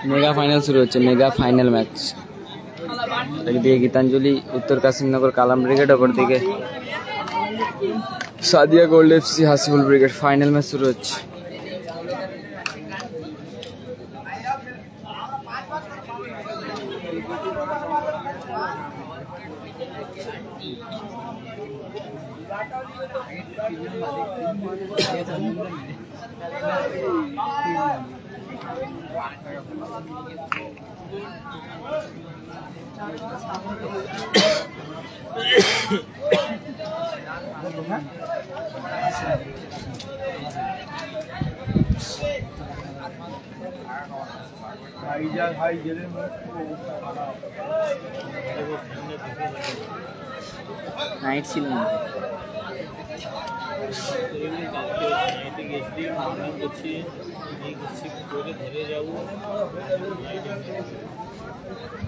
Mega final শুরু হচ্ছে, mega final match. একদিকে গীতাঞ্জলি উত্তর কাশিমনগর কালাম ব্রিগেড, অপরদিকে Sadia gold FC Hasibul brigade. Final match শুরু হচ্ছে। নাইট ছিল না,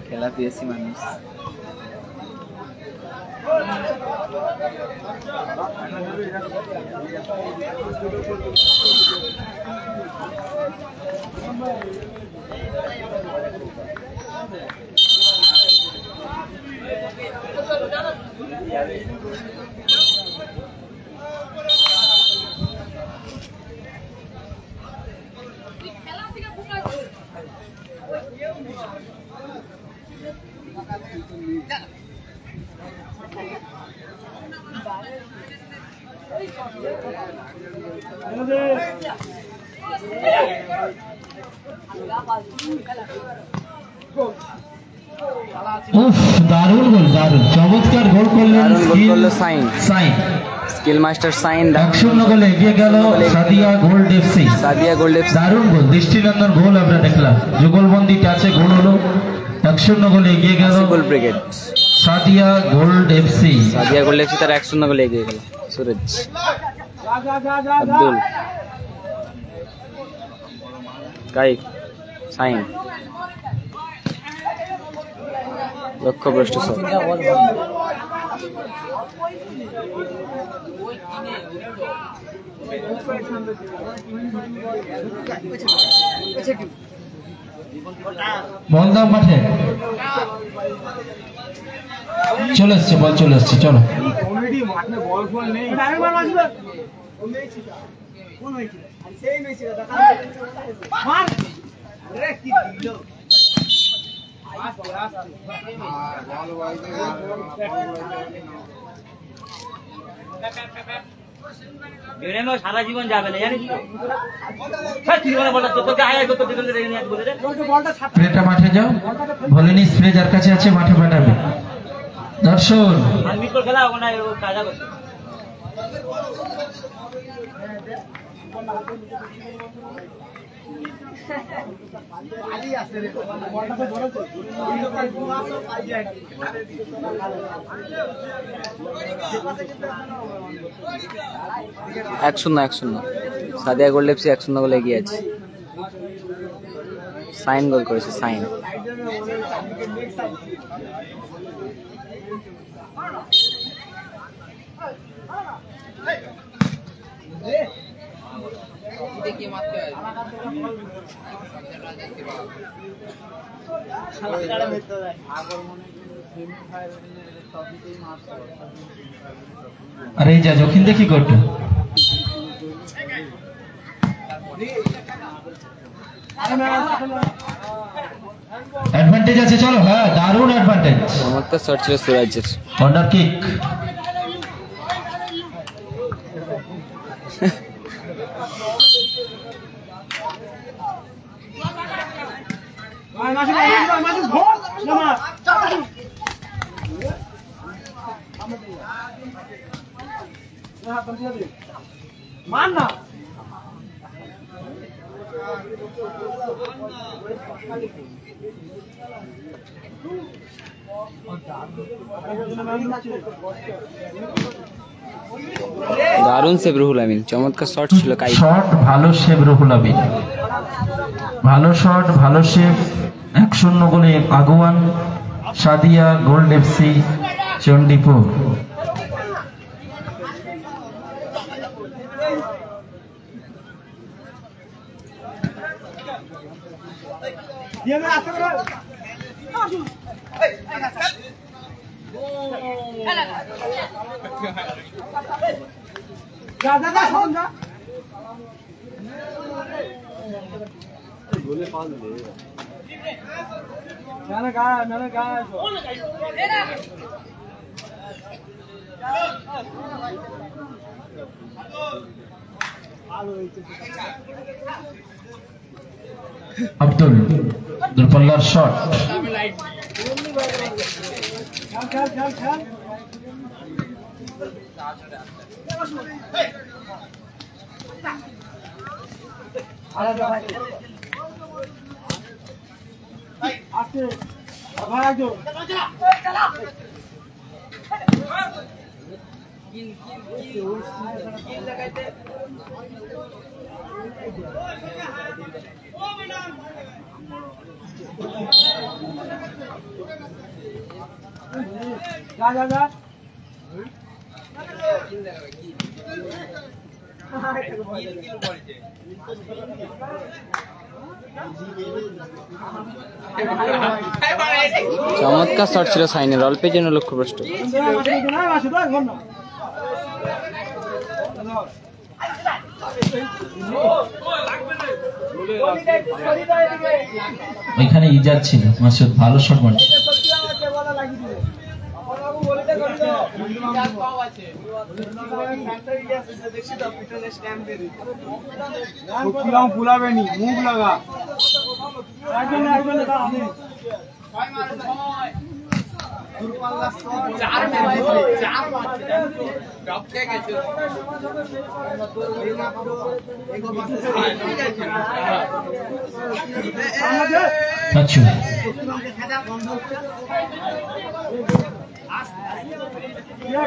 খেলা পেয়েছি মানুষ। দারুণ গোল, দারুণ চমৎকার গোল করলেন স্কিল মাস্টার সাইন। 1-0 গোলে এগিয়ে গেল সাদিয়া গোল্ড এফসি। দারুণ গোল, দৃষ্টিনন্দন গোল আমরা দেখলাম, যুগলবন্দি টাচে গোল হলো। 1-0 গোলে এগিয়ে গেল brigade Sadia gold FC. Sadia gold FC তার 1-0 গোলে এগিয়ে গেল। সুরজ আব্দুল কাইফ সাইন লক্ষ্যভ্রষ্ট শট। বল দাও মাঠে, চলে এসছে বল, চলে এসছে, চলো। সারা জীবন যাবে না জানিস, স্প্রেটা মাঠে যাও, ভলিনি স্প্রে যার কাছে আছে মাঠে পাঠাবে। দর্শন খেলা ওখানে কাজা করছে। এক শূন্য সাদিয়া গোল্ড এফসি 1-0 গোলে এগিয়ে আছে। সাইন গোল করেছে, সাইন। আরে যা যখন দেখি করতো অ্যাডভান্টেজ আছে, চলো। হ্যাঁ দারুণ অ্যাডভান্টেজ, চমৎকার শট ছিল সুরাজের। Corner kick. দারুণ সেভ রুহুল আমিন, চমৎকার শট ছিল। শট ভালো সেভ রুহুল আমিন, ভালো শট, ভালো সেভ। 1-0 গোলে আগুয়ান সাদিয়া গোল্ড এফসি চণ্ডীপুর। আব্দুল দুরপাল্লার শট চমৎকার শট ছিল সাইনের, অল্পের জন্য লক্ষ্যভ্রষ্ট। ওইখানে ইজাজ ছিল, মাসুদ ভালো শট মারছে। মুখ লাগা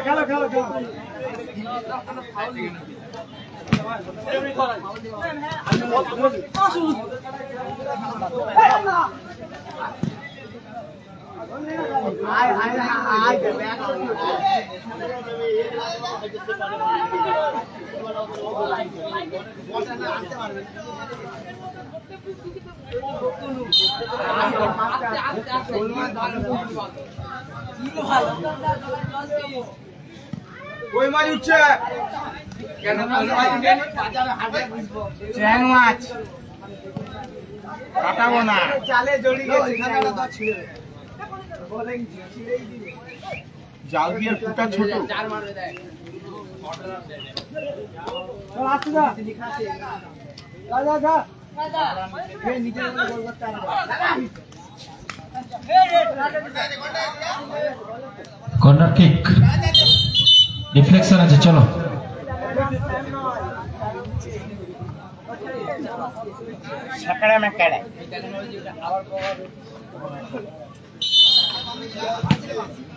খেলো খেলো খেলো কই মাছ উঠছে কেন চ্যাং মাছ কাটাবো না জালে জড়ি গেছে জাল দিয়ে ফুটা ছোট চার মারবে দেয় চল আসু যা যা যা যা এই নিচে গোল করতে হবে কর্নার কিক ডিফ্লেকশন আছে, চলো সাকড়া মেকড়া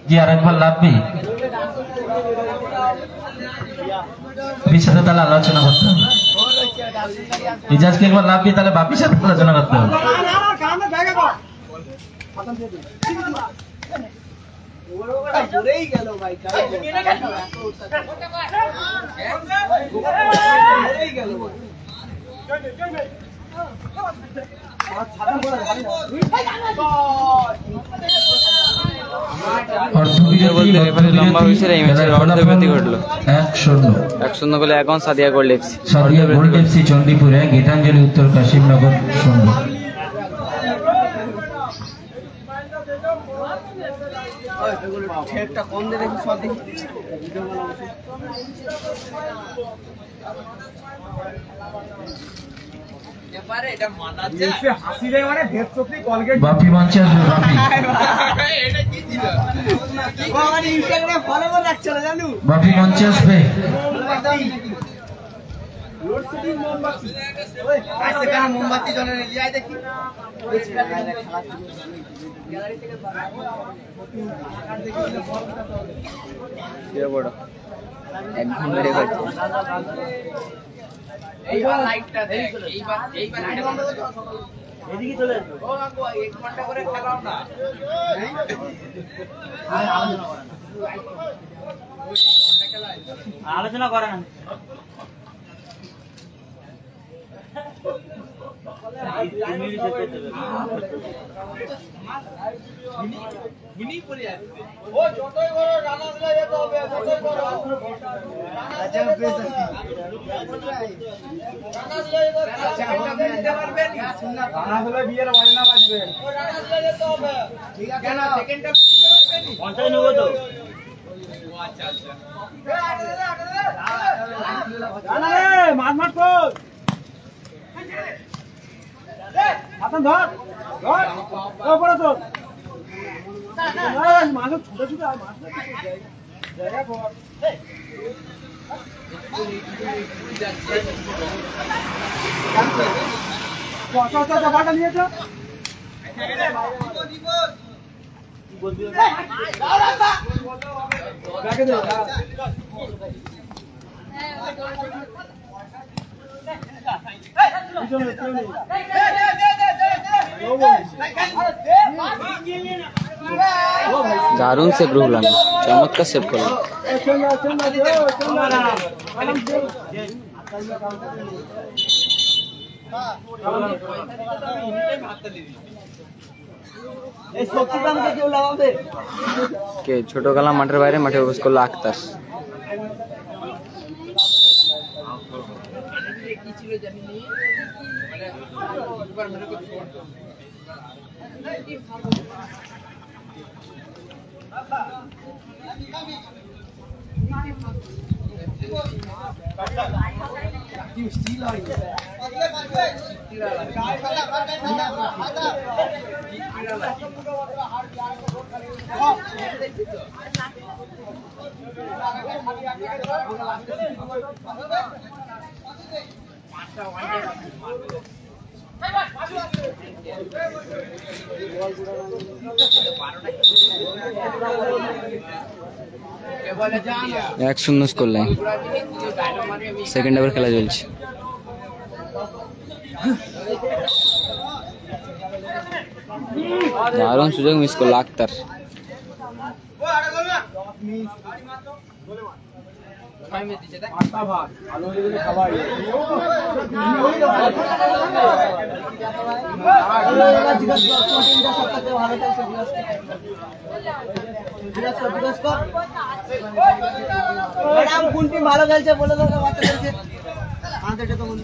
জি আরেকবার লাভবি বাপির সাথে তাহলে আলোচনা করতে হবে। ইজাজকে একবার লাভবি তাহলে বাপির সাথে আলোচনা করতে হবে। লম্বা হয়েছিল এই ম্যাচের অর্ধবিরতি ঘটলো 1-0 গোলে এখন Sadia gold FC. Sadia gold FC চণ্ডীপুরে, গীতাঞ্জলি উত্তর কাশিমনগর 0। কম দে দেখি সব দেখি বাপি মঞ্চে আসবে, বাপি মঞ্চে আসবে। মোমবাতি জ্বলে দেখি বড় 1 ঘন্টা রেখে এইবার লাইটটা দেখ এইবার এদিকে চলে আসবে ও বাবু 1 ঘন্টা করে খেলাও না আর আলোচনা করা না আলোচনা করে না ও যতই বড় রানা দিলে যেতে হবে, যতই বড় রানা দিলে যেতে পারবেন রানা দিলে বিয়ের বাজনা বাজবে, ও রানা দিলে যেতে হবে। ঠিক আছে না, সেকেন্ডটা দিতে পারবেন 50 নেব তো। আচ্ছা আচ্ছা রানা রে মার মার কর হাতন ধর ধর ও বড় তো মাছ ছোট ছোট আর মাছ জায়গা কর কত বাটা নিয়েছো বলবি কাকে দে দারুণ সেভ রুহুল, চমৎকার সেভ করলেন। কে ছোট কালা মাঠের বাইরে মাঠে প্রবেশ করলো আক্তার। এক শূন্য স্কোর লাইন, সেকেন্ড ওভার খেলা চলছে। দারুণ সুযোগ মিস করলো আক্তার। কোন টিম ভালো খেলছে বলে দাও, বাচ্চা খেলছে আমাদের তো বন্ধু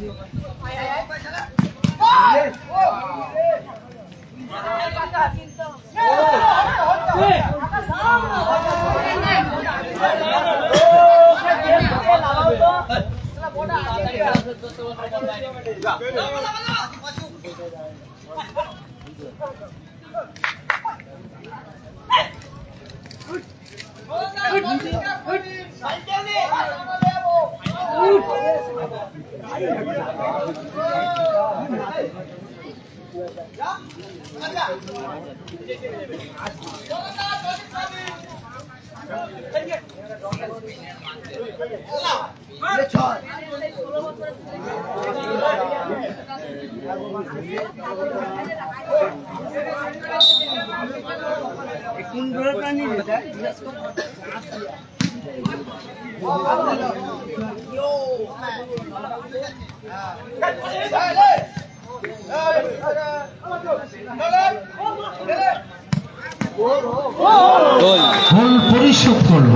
গোল পরিশোধ করলো,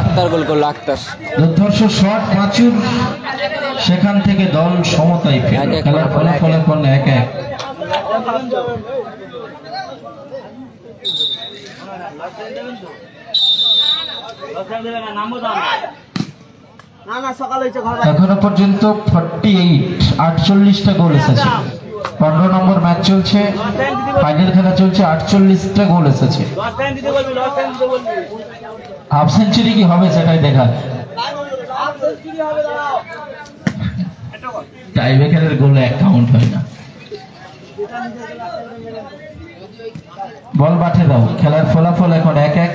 আক্তার গোল করলো আক্তার। দুর্ধর্ষ শট মাচুর, সেখান থেকে দল সমতায় ফেরে। খেলার ফলাফল এখন 1-1। এখনো পর্যন্ত 48টা গোল এসেছে। 15 নম্বর ম্যাচ চলছে, ফাইনাল খেলা চলছে, 48টা গোল এসেছে। হাফ সেঞ্চুরি কি হবে সেটাই দেখা। টাই ব্রেকারের গোল এক কাউন্ট হয় না। বল মাঠে দাও। খেলার ফলাফল এখন 1-1।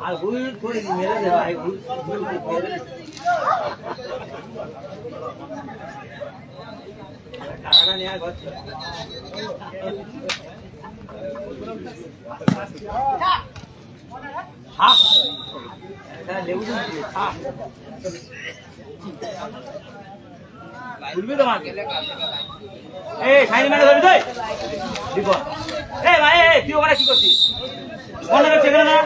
আর ভুল করে মেরে দেওয়া তুই ওখানে কি করছিস? মনে রাখছে না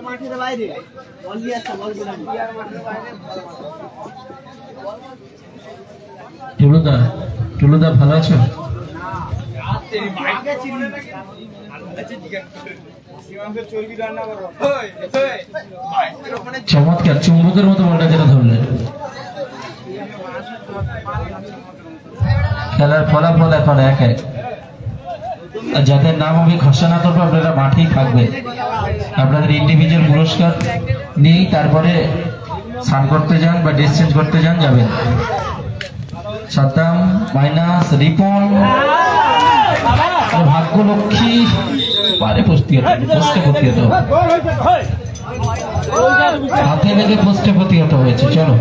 মাঠের বাইরে বল দিয়ে আসছে, বল দিলাম। টুলুদা ভালো আছো? চমৎকার, চুম্বকের মতো বলটা যেটা ধরলেন। খেলার ফলাফল এখন 1-1। যাদের নাম আমি ঘোষণা করবো আপনারা মাঠেই থাকবে, আপনাদের ইন্ডিভিজুয়াল পুরস্কার নিয়েই তারপরে স্নান করতে যান বা ড্রেস চেঞ্জ করতে যান, যাবেন। সাদ্দাম মাইনাস রিপন, ভাগ্যলক্ষ্মী পারে পোস্টে প্রতিহত, হাতে লেগে পোস্টে প্রতিহত হয়েছে। চলো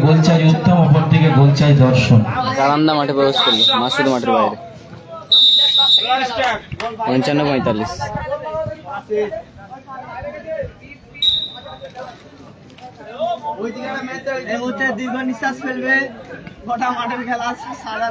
গোল চাই উত্তম, অপর দিকে গোল চাই দর্শন। কালান্দা মাঠে প্রবেশ করলো, মাসুদ মাঠের বাইরে। 55-45। দীর্ঘ নিঃশ্বাস ফেলবে, গোটা মাঠের খেলা সাদা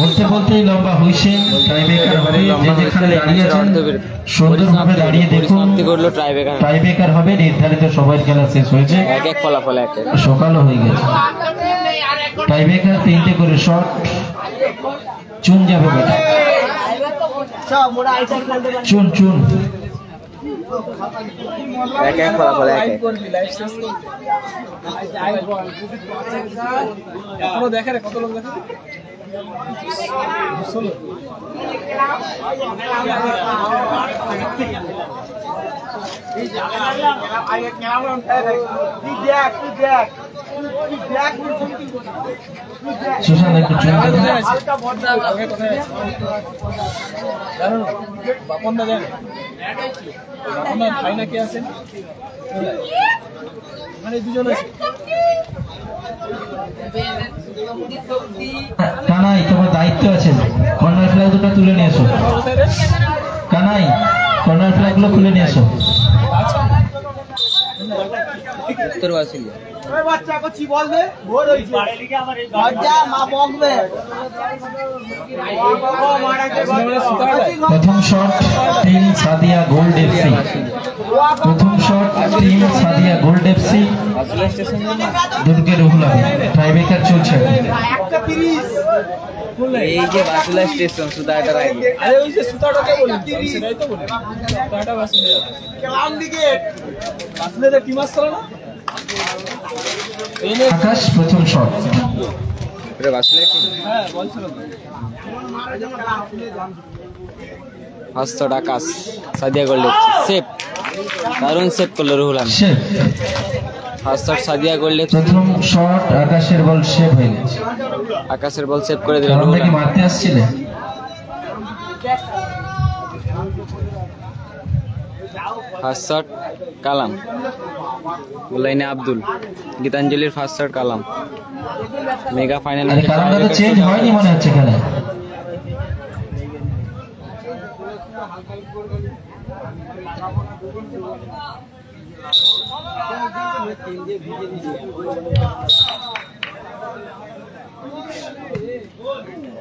বলতে বলতেই লম্বা হইছে, টাইব্রেকার হবে। যে যেখানে দাঁড়িয়ে আছেন সুন্দরভাবে দাঁড়িয়ে দেখুন, টাইব্রেকার হবে। নির্ধারিত সবার খেলা শেষ হয়েছে, 1-1 ফলাফল। সকালও হয়ে গেছে। টাইব্রেকার 3টে করে শট, চুন যাবে বেটা, চুন চুন। 1-1 ফলাফল। দেখে কত লোক দেখে সুশান্ত একটু চুন বাপন না জানে, বাপন না ভাই না কে আছেন, মানে দুজন আছে। কানাই, তোমার দায়িত্ব আছে, কর্নার ফ্ল্যাগ দুটো তুলে নিয়ে এসো। কানাই, কর্নার ফ্ল্যাগ গুলো খুলে নিয়ে এসো। উত্তর বাসিলিয়া। বাচ্চা কি বলবে, ভোর হইছে লজ্জা মা বকবে। প্রথম shot team Sadia gold FC, প্রথম shot team Sadia gold FC, দুর্গে রুহুল আমিন। টাইব্রেকার চলছে। এই যে বাসুলা স্টেশন, সুতাটার আগে। আরে ওই যে সুতাটাকে বলি, সেটাই তো বলি। সুতাটা বাসুলিয়া কেলাম দিকে বাসুলিয়াতে টিম আসছে না। আকাশ প্রথম শট। এটা বাসুলা কি? হ্যাঁ বলছিল তো। First Akash, Sadia gold save, দারুণ সেভ করলো Ruhul Amin. Save, first Sadia gold. প্রথম শট আকাশের বল সেভ হয়ে গেছে। আকাশের বল সেভ করে দিল কারণ রুহুল নাকি আমিন। মারতে আসছিলে। ফার্স্ট শট কালাম, লাইনে আব্দুল। গীতাঞ্জলির ফার্স্ট শট কালাম। মেগা ফাইনাল আরে কালামটা তো চেঞ্জ হয়নি মনে হচ্ছে এখানে।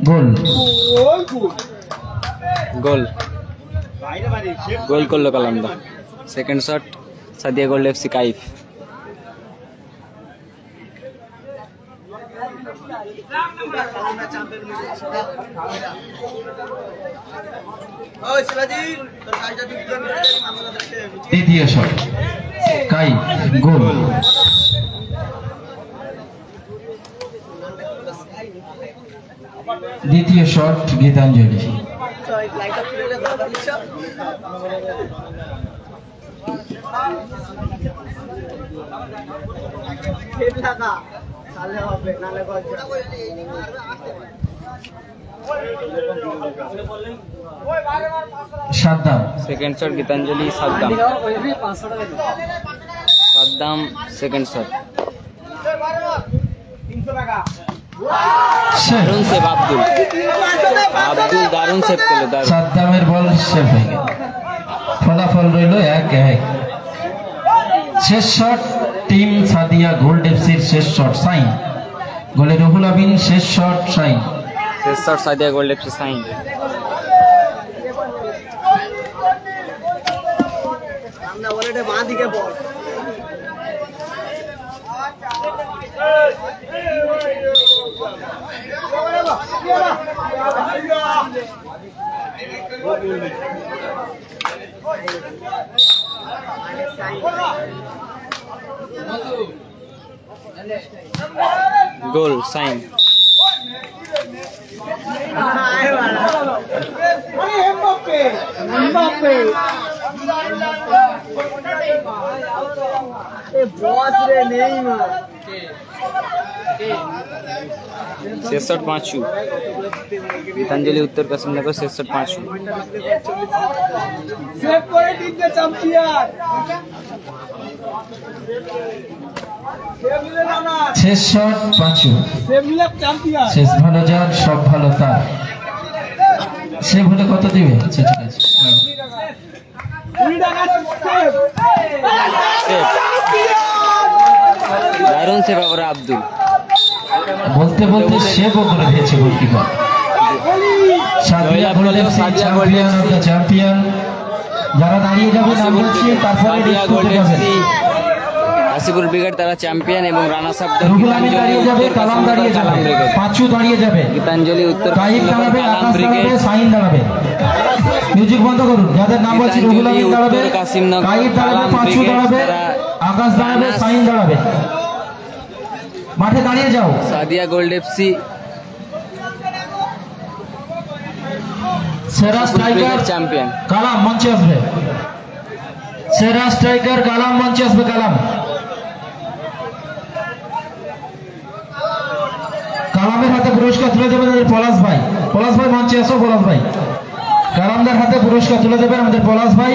গোল গোল গোল করলো কালামদা। Second shot Sadia gold FC Kaif. দ্বিতীয় শট কাইফ গোল। দ্বিতীয় shot Gitanjali. Saddam second shot Gitanjali Saddam. Saddam second shot. দারুণ সেভ আব্দুল। আব্দুল দারুণ সেভ করলো, দারুণ। সাদ্দামের বল সেভ হয়ে গেল। ফলাফল রইল 1-1। শেষ শট টিম সাদিয়া গোল্ড এফসির শেষ শট সাইন। গোলে রুহুল আমিন, শেষ শট সাইন। শেষ shot Sadia gold FC sign. বাঁ দিকে বল। Goal sign. শেষ শট পাঁচু। গীতাঞ্জলি উত্তর কাশিমনগর শেষ শট পাঁচু। সেভ করে দিতে চ্যাম্পিয়ন। শেষ শট পাঁচু। সেভ মিলে চ্যাম্পিয়ন। শেষ ভালো যার সব ভালো তার। সে বলে কত দিবে? আচ্ছা ঠিক আছে। 20 টাকা সেভ। দারুণ সেভ আবার আব্দুল। বলতে বলতে সেভও করে দিয়েছে goalkeeper. Sadia gold FC champion of the champion. যারা দাঁড়িয়ে যাবে নাম বলছি, তারপরে সাদিয়া গোল্ড এফসি হাসিপুর ব্রিগেড তারা চ্যাম্পিয়ন এবং রানার্স আপ রুহুল আমিন দাঁড়িয়ে যাবে, কালাম দাঁড়িয়ে যাবে, পাঁচু দাঁড়িয়ে যাবে, গীতাঞ্জলি উত্তর কাইফ দাঁড়াবে, কালাম আকাশ ব্রিগেড। দাঁড়াবে, সাইন দাঁড়াবে। মিউজিক বন্ধ করুন। যাদের নাম বলছি রুহুল আমিন দাঁড়াবে, কাইফ দাঁড়াবে, পাঁচু দাঁড়াবে, আকাশ দাঁড়াবে, সাইন দাঁড়াবে। মাঠে দাঁড়িয়ে যাও। সাদিয়া গোল্ড এফসি সেরা স্ট্রাইকার চ্যাম্পিয়ন কালাম মঞ্চে আসবে। সেরা স্ট্রাইকার কালাম মঞ্চে আসবে। কালাম কালামের হাতে পুরস্কার তুলে দেবেন আমাদের পলাশ ভাই। পলাশ ভাই মঞ্চে আসো। পলাশ ভাই কালামদার হাতে পুরস্কার তুলে দেবেন আমাদের পলাশ ভাই।